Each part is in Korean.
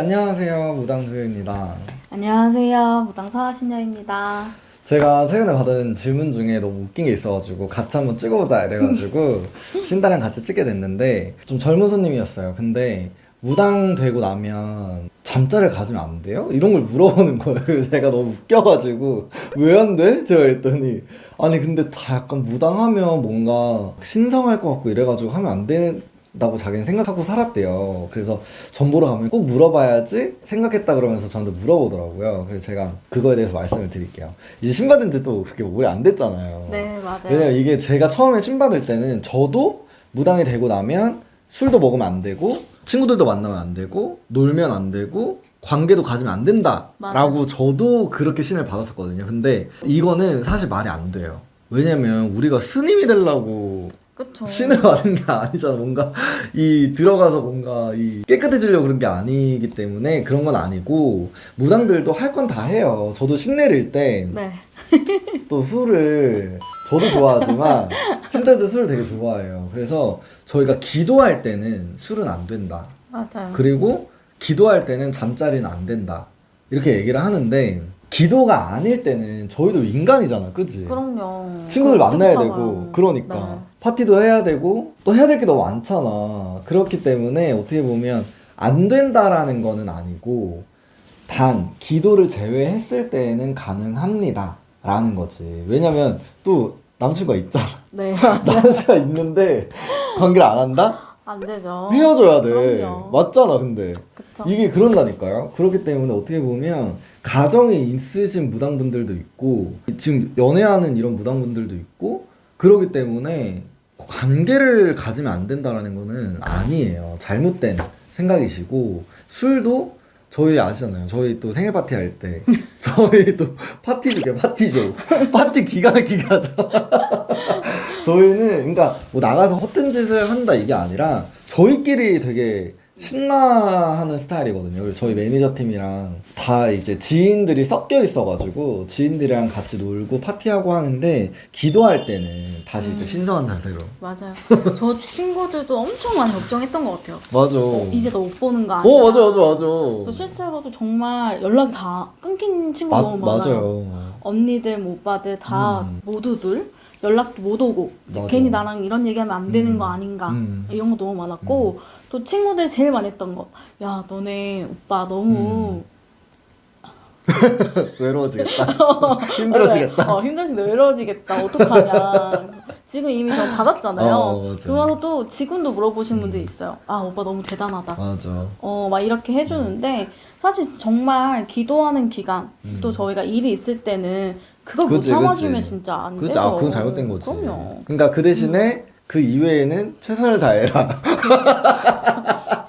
안녕하세요. 무당조입니다. 안녕하세요. 무당사 신여입니다. 제가 최근에 받은 질문 중에 너무 웃긴 게 있어가지고 같이 한번 찍어보자 이래가지고 신다랑 같이 찍게 됐는데 좀 젊은 손님이었어요. 근데 무당 되고 나면 잠자리를 가지면 안 돼요? 이런 걸 물어보는 거예요. 그래서 제가 너무 웃겨가지고 왜 안 돼? 제가 했더니 아니 근데 다 약간 무당하면 뭔가 신성할 것 같고 이래가지고 하면 안 된다고 자기는 생각하고 살았대요. 그래서 전 보러 가면 꼭 물어봐야지 생각했다 그러면서 저한테 물어보더라고요. 그래서 제가 그거에 대해서 말씀을 드릴게요. 이제 신 받은 지 또 그렇게 오래 안 됐잖아요. 네, 맞아요. 왜냐면 이게 제가 처음에 신 받을 때는 저도 무당이 되고 나면 술도 먹으면 안 되고 친구들도 만나면 안 되고 놀면 안 되고 관계도 가지면 안 된다 라고 저도 그렇게 신을 받았었거든요. 근데 이거는 사실 말이 안 돼요. 왜냐면 우리가 스님이 되려고 그쵸. 신을 받은 게 아니잖아. 뭔가 이 들어가서 뭔가 이 깨끗해지려고 그런 게 아니기 때문에 그런 건 아니고 무당들도 할 건 다 해요. 저도 신 내릴 때 또 네. 술을 저도 좋아하지만 신들도 술을 되게 좋아해요. 그래서 저희가 기도할 때는 술은 안 된다. 맞아요. 그리고 기도할 때는 잠자리는 안 된다. 이렇게 얘기를 하는데 기도가 아닐 때는 저희도 인간이잖아. 그치? 그럼요. 친구들 그거 만나야 어떻게 되고 참아요. 그러니까 네. 파티도 해야 되고 또 해야 될 게 너무 많잖아. 그렇기 때문에 어떻게 보면 안 된다라는 거는 아니고 단 기도를 제외했을 때에는 가능합니다 라는 거지. 왜냐면 또 남친구가 있잖아. 네. 남친구가 있는데 관계를 안 한다? 안 되죠. 헤어져야 돼. 그럼요. 맞잖아. 근데 그쵸. 이게 그런다니까요. 그렇기 때문에 어떻게 보면 가정이 있으신 무당분들도 있고 지금 연애하는 이런 무당분들도 있고 그러기 때문에 관계를 가지면 안 된다라는 거는 아니에요. 잘못된 생각이시고 술도 저희 아시잖아요. 저희 또 생일 파티 할 때 저희 또 파티죠. 파티 기가 막히게 하죠. 저희는 그러니까 뭐 나가서 허튼 짓을 한다 이게 아니라 저희끼리 되게 신나하는 스타일이거든요. 그리고 저희 매니저 팀이랑 다 이제 지인들이 섞여 있어가지고 지인들이랑 같이 놀고 파티하고 하는데 기도할 때는 다시 이제 신선한 자세로. 맞아요. 저 친구들도 엄청 많이 걱정했던 것 같아요. 맞아. 이제 너 못 보는 거 아니야? 맞아. 저 실제로도 정말 연락이 다 끊긴 친구가 너무 많아요. 맞아요. 언니들, 뭐 오빠들 다 모두들 연락도 못 오고 맞아. 괜히 나랑 이런 얘기하면 안 되는 거 아닌가 이런 거 너무 많았고 또 친구들이 제일 많이 했던 거 야 너네 오빠 너무 외로워지겠다. 힘들어지겠다. 힘들어지겠다 외로워지겠다 어떡하냐 지금 이미 저 받았잖아요. 맞아. 그러면서 또 지금도 물어보시는 분들이 있어요. 아 오빠 너무 대단하다. 맞아. 막 이렇게 해주는데 사실 정말 기도하는 기간 또 저희가 일이 있을 때는 그걸 못 참아주면 진짜 안 그치? 되죠. 아, 그건 잘못된 거지. 그럼요. 그러니까 그 대신에 그 이외에는 최선을 다해라.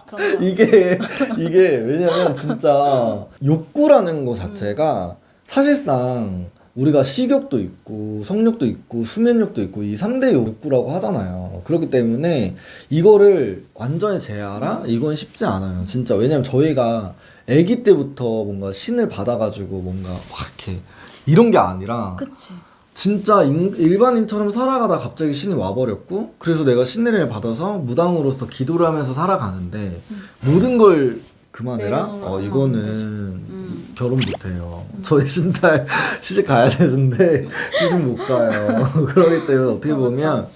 그럼요. 이게 왜냐면 진짜 욕구라는 거 자체가 사실상 우리가 식욕도 있고 성욕도 있고 수면욕도 있고 이 3대 욕구라고 하잖아요. 그렇기 때문에 이거를 완전히 제어하라? 이건 쉽지 않아요. 진짜. 왜냐면 저희가 아기 때부터 뭔가 신을 받아가지고 뭔가 막 이렇게 이런 게 아니라 그치. 진짜 일반인처럼 살아가다 갑자기 신이 와버렸고 그래서 내가 신내림을 받아서 무당으로서 기도를 하면서 살아가는데 모든 걸 그만해라? 이거는 결혼 못해요. 저희 신달 시집 가야 되는데 시집 못 가요. 그렇기 때문에 어떻게 보면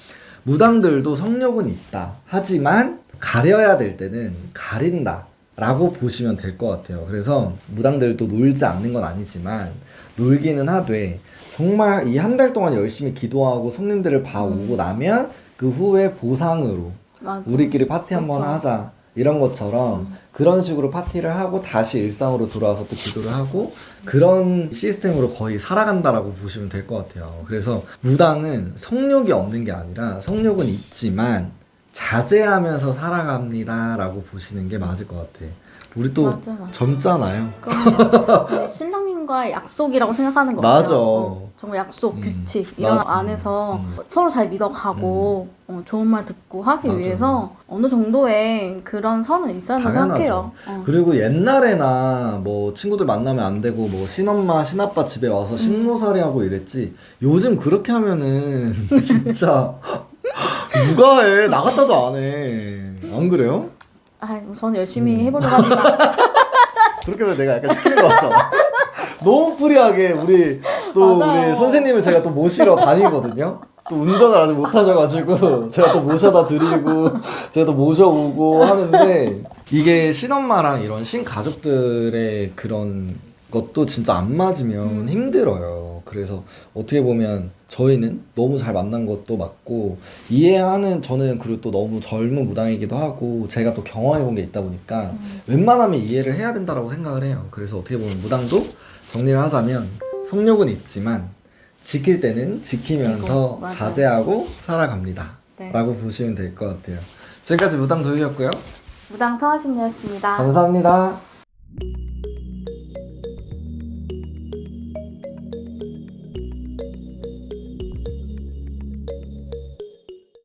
무당들도 성욕은 있다. 하지만 가려야 될 때는 가린다 라고 보시면 될 것 같아요. 그래서 무당들도 놀지 않는 건 아니지만 놀기는 하되 정말 이 한 달 동안 열심히 기도하고 손님들을 봐오고 나면 그 후에 보상으로 맞아. 우리끼리 파티 한번 그쵸. 하자 이런 것처럼 그런 식으로 파티를 하고 다시 일상으로 돌아와서 또 기도를 하고 그런 시스템으로 거의 살아간다라고 보시면 될 것 같아요. 그래서 무당은 성욕이 없는 게 아니라 성욕은 있지만 자제하면서 살아갑니다 라고 보시는 게 맞을 것 같아. 우리 또 맞아. 젊잖아요. 그럼요. 신랑님과의 약속이라고 생각하는 거 맞아. 같아요. 정말 약속, 규칙 이런 맞아. 안에서 서로 잘 믿어가고 좋은 말 듣고 하기 맞아. 위해서 어느 정도의 그런 선은 있어야 한다고 생각해요. 그리고 옛날에나 뭐 친구들 만나면 안 되고 뭐 신엄마 신아빠 집에 와서 신모살이 하고 이랬지. 요즘 그렇게 하면은 진짜 누가 해? 나 같아도 안 해. 안 그래요? 저는 열심히 해보려고 합니다. 그렇게 하면 내가 약간 시키는 것 같잖아. 너무 프리하게 우리 또 맞아요. 우리 선생님을 제가 또 모시러 다니거든요. 또 운전을 아직 못하셔가지고 제가 또 모셔다 드리고 제가 또 모셔오고 하는데 이게 신엄마랑 이런 신가족들의 그런 것도 진짜 안 맞으면 힘들어요. 그래서 어떻게 보면 저희는 너무 잘 만난 것도 맞고 이해하는 저는 그리고 또 너무 젊은 무당이기도 하고 제가 또 경험해본 게 있다 보니까 웬만하면 이해를 해야 된다라고 생각을 해요. 그래서 어떻게 보면 무당도 정리를 하자면 성욕은 있지만 지킬 때는 지키면서 맞아요. 자제하고 살아갑니다. 네. 라고 보시면 될 것 같아요. 지금까지 무당 도희였고요. 무당 서하신이었습니다. 감사합니다.